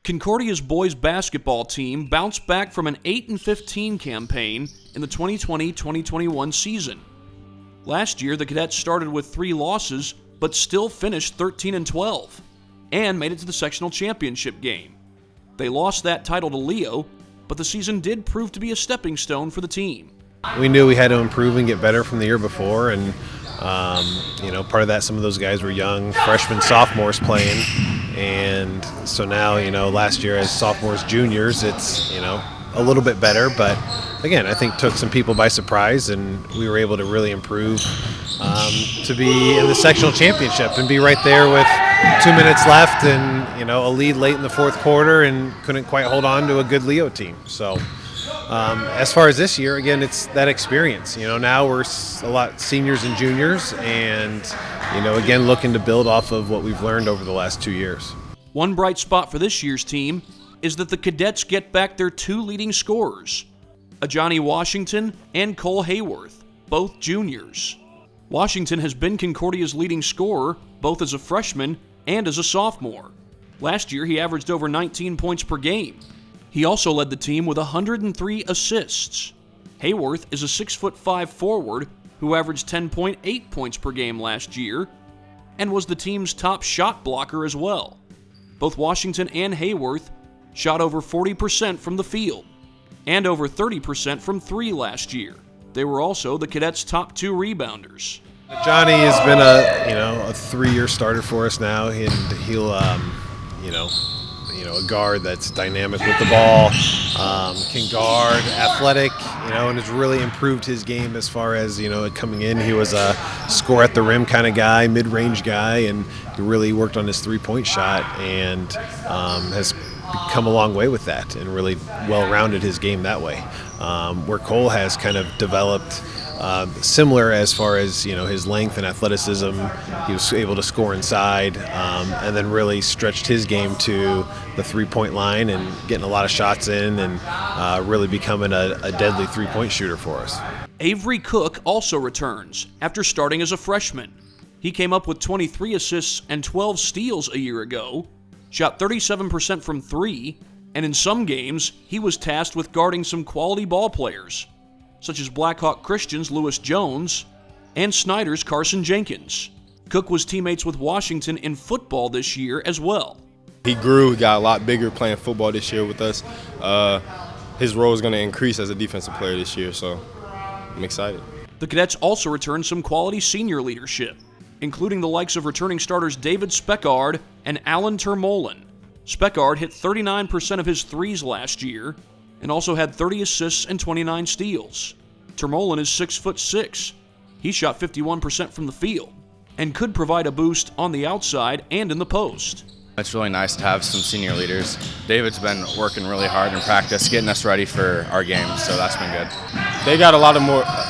Concordia's boys basketball team bounced back from an 8-15 campaign in the 2020-2021 season. Last year, the Cadets started with 3 losses, but still finished 13-12, and made it to the sectional championship game. They lost that title to Leo, but the season did prove to be a stepping stone for the team. We knew we had to improve and get better from the year before, and part of that, some of those guys were young freshmen, sophomores playing, and so now, last year as sophomores, juniors, it's, a little bit better, but again, I think took some people by surprise, and we were able to really improve to be in the sectional championship and be right there with 2 minutes left and, a lead late in the fourth quarter, and couldn't quite hold on to a good Leo team. So as far as this year, again, it's that experience. Now we're a lot seniors and juniors, and, again, looking to build off of what we've learned over the last 2 years. One bright spot for this year's team is that the Cadets get back their 2 leading scorers, Ajani Washington and Cole Hayworth, both juniors. Washington has been Concordia's leading scorer both as a freshman and as a sophomore. Last year, he averaged over 19 points per game. He also led the team with 103 assists. Hayworth is a 6'5" forward who averaged 10.8 points per game last year and was the team's top shot blocker as well. Both Washington and Hayworth shot over 40% from the field and over 30% from 3 last year. They were also the Cadets' top 2 rebounders. Ajani has been a 3-year starter for us now, and he'll a guard that's dynamic with the ball, can guard, athletic, and has really improved his game as far as, coming in. He was a score at the rim kind of guy, mid-range guy, and he really worked on his 3-point shot and has come a long way with that and really well-rounded his game that way. Where Cole has kind of developed similar as far as his length and athleticism. He was able to score inside, and then really stretched his game to the 3-point line and getting a lot of shots in, and really becoming a deadly 3-point shooter for us. Avery Cook also returns after starting as a freshman. He came up with 23 assists and 12 steals a year ago, shot 37% from 3, and in some games he was tasked with guarding some quality ball players, such as Blackhawk Christian's Lewis Jones and Snider's Karsen Jenkins. Cook was teammates with Washington in football this year as well. He grew, got a lot bigger playing football this year with us. His role is going to increase as a defensive player this year, so I'm excited. The Cadets also returned some quality senior leadership, including the likes of returning starters David Speckhard and Ter Molen. Speckhard hit 39% of his threes last year, and also had 30 assists and 29 steals. Ter Molen is 6'6". He shot 51% from the field and could provide a boost on the outside and in the post. It's really nice to have some senior leaders. David's been working really hard in practice, getting us ready for our games, so that's been good. They got a lot of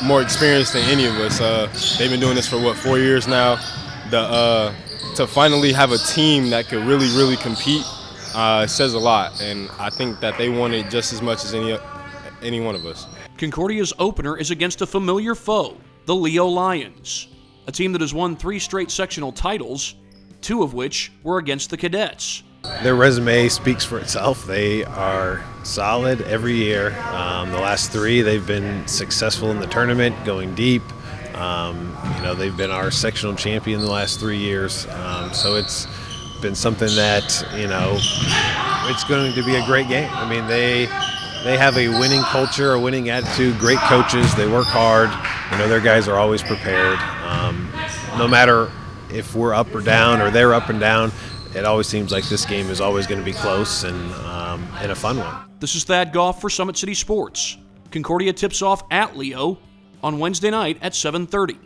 more experience than any of us. They've been doing this for 4 years now. To finally have a team that could really compete says a lot, and I think that they want it just as much as any one of us. Concordia's opener is against a familiar foe, the Leo Lions, a team that has won 3 straight sectional titles, 2 of which were against the Cadets. Their resume speaks for itself. They are solid every year. The last 3, they've been successful in the tournament, going deep. They've been our sectional champion the last 3 years, so it's been something that, it's going to be a great game. I mean, they have a winning culture, a winning attitude, great coaches. They work hard. Their guys are always prepared. No matter if we're up or down or they're up and down, it always seems like this game is always going to be close and a fun one. This is Thad Goff for Summit City Sports. Concordia tips off at Leo on Wednesday night at 7:30.